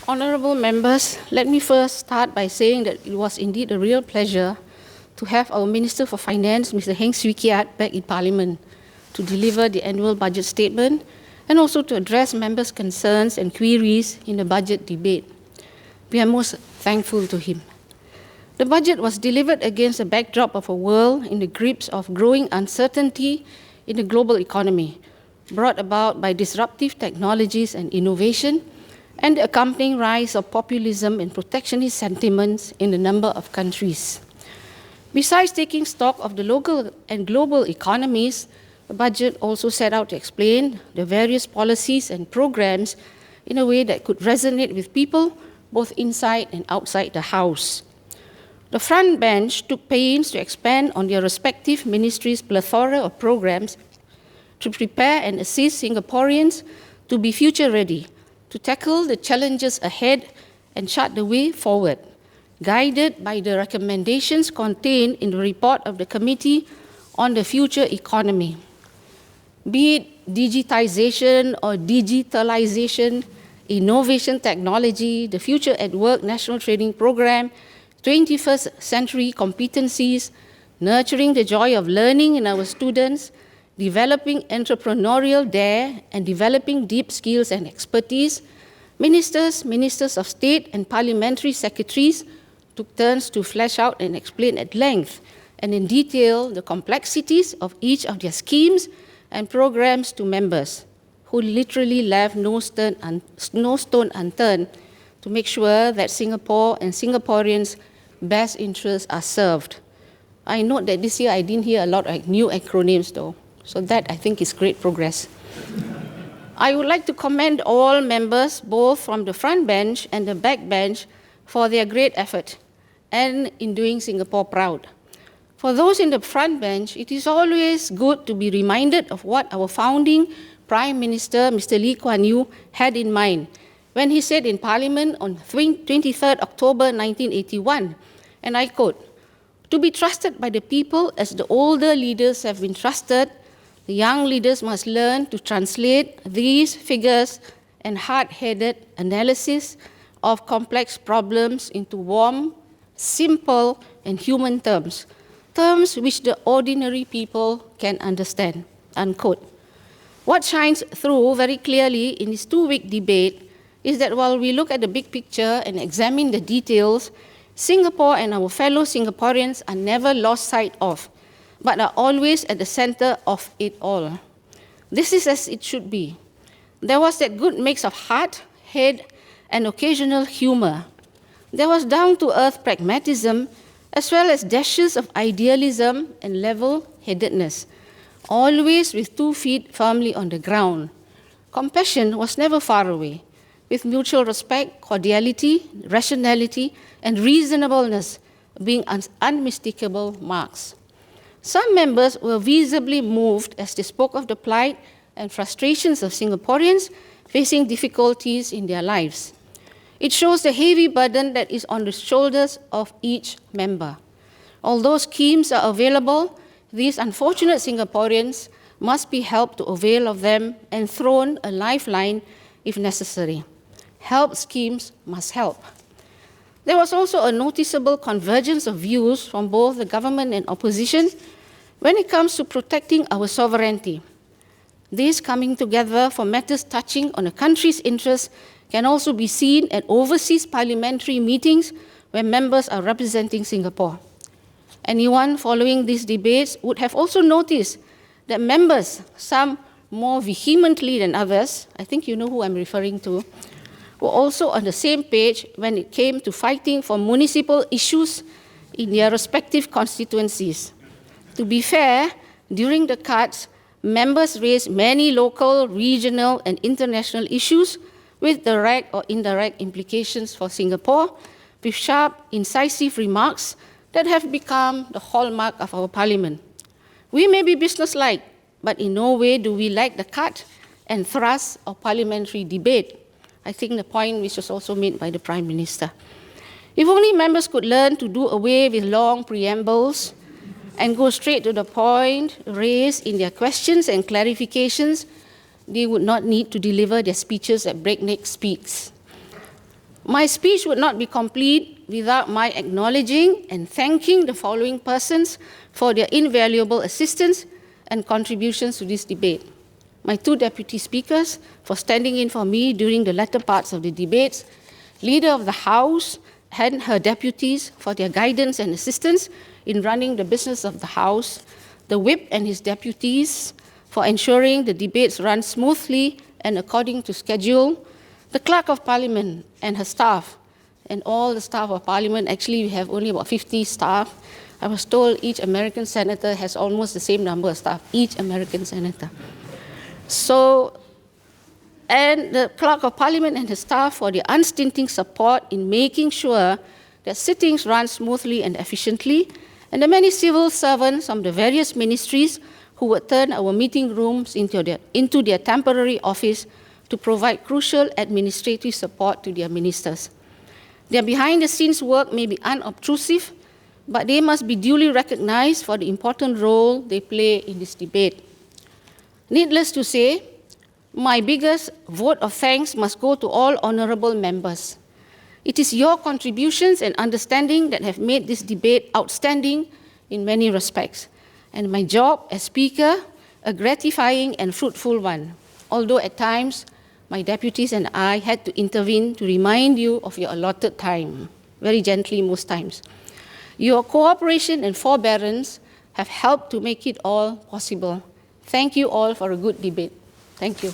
Honorable members, let me first start by saying that it was indeed a real pleasure to have our Minister for Finance, Mr. Heng Swee Keat, back in Parliament to deliver the annual budget statement and also to address members' concerns and queries in the budget debate. We are most thankful to him. The budget was delivered against a backdrop of a world in the grips of growing uncertainty in the global economy, brought about by disruptive technologies and innovation, and the accompanying rise of populism and protectionist sentiments in a number of countries. Besides taking stock of the local and global economies, the budget also set out to explain the various policies and programs in a way that could resonate with people both inside and outside the House. The front bench took pains to expand on their respective ministries' plethora of programs to prepare and assist Singaporeans to be future-ready, to tackle the challenges ahead and chart the way forward, guided by the recommendations contained in the report of the Committee on the Future Economy. Be it digitization or digitalization, innovation technology, the Future at Work National Training Program, 21st century competencies, nurturing the joy of learning in our students, developing entrepreneurial dare, and developing deep skills and expertise, ministers of state, and parliamentary secretaries took turns to flesh out and explain at length and in detail the complexities of each of their schemes and programs to members, who literally left no stone unturned to make sure that Singapore and Singaporeans' best interests are served. I note that this year I didn't hear a lot of new acronyms though, so that I think is great progress. I would like to commend all members, both from the front bench and the back bench, for their great effort and in doing Singapore proud. For those in the front bench, it is always good to be reminded of what our founding Prime Minister, Mr. Lee Kuan Yew, had in mind when he said in Parliament on 23rd October 1981, and I quote, "To be trusted by the people as the older leaders have been trusted, the young leaders must learn to translate these figures and hard-headed analysis of complex problems into warm, simple, and human terms, terms which the ordinary people can understand," unquote. What shines through very clearly in this two-week debate is that while we look at the big picture and examine the details, Singapore and our fellow Singaporeans are never lost sight of, but are always at the center of it all. This is as it should be. There was that good mix of heart, head, and occasional humor. There was down-to-earth pragmatism, as well as dashes of idealism and level-headedness, always with 2 feet firmly on the ground. Compassion was never far away, with mutual respect, cordiality, rationality, and reasonableness being unmistakable marks. Some members were visibly moved as they spoke of the plight and frustrations of Singaporeans facing difficulties in their lives. It shows the heavy burden that is on the shoulders of each member. Although schemes are available, these unfortunate Singaporeans must be helped to avail of them and thrown a lifeline if necessary. Help schemes must help. There was also a noticeable convergence of views from both the government and opposition when it comes to protecting our sovereignty. This coming together for matters touching on a country's interests can also be seen at overseas parliamentary meetings where members are representing Singapore. Anyone following these debates would have also noticed that members, some more vehemently than others, I think you know who I'm referring to, were also on the same page when it came to fighting for municipal issues in their respective constituencies. To be fair, during the cuts, members raised many local, regional, and international issues with direct or indirect implications for Singapore, with sharp, incisive remarks that have become the hallmark of our parliament. We may be businesslike, but in no way do we lack the cut and thrust of parliamentary debate. I think the point which was also made by the Prime Minister. If only members could learn to do away with long preambles and go straight to the point raised in their questions and clarifications, they would not need to deliver their speeches at breakneck speeds. My speech would not be complete without my acknowledging and thanking the following persons for their invaluable assistance and contributions to this debate. My two deputy speakers for standing in for me during the latter parts of the debates, Leader of the House and her deputies for their guidance and assistance in running the business of the House, the Whip and his deputies for ensuring the debates run smoothly and according to schedule, the Clerk of Parliament and her staff, and all the staff of Parliament. Actually, we have only about 50 staff. I was told each American senator has almost the same number of staff, each American senator. And the Clerk of Parliament and his staff for their unstinting support in making sure that sittings run smoothly and efficiently, and the many civil servants from the various ministries who would turn our meeting rooms into their temporary office to provide crucial administrative support to their ministers. Their behind-the-scenes work may be unobtrusive, but they must be duly recognized for the important role they play in this debate. Needless to say, my biggest vote of thanks must go to all honorable members. It is your contributions and understanding that have made this debate outstanding in many respects, and my job as Speaker, a gratifying and fruitful one, although at times my deputies and I had to intervene to remind you of your allotted time, very gently most times. Your cooperation and forbearance have helped to make it all possible. Thank you all for a good debate. Thank you.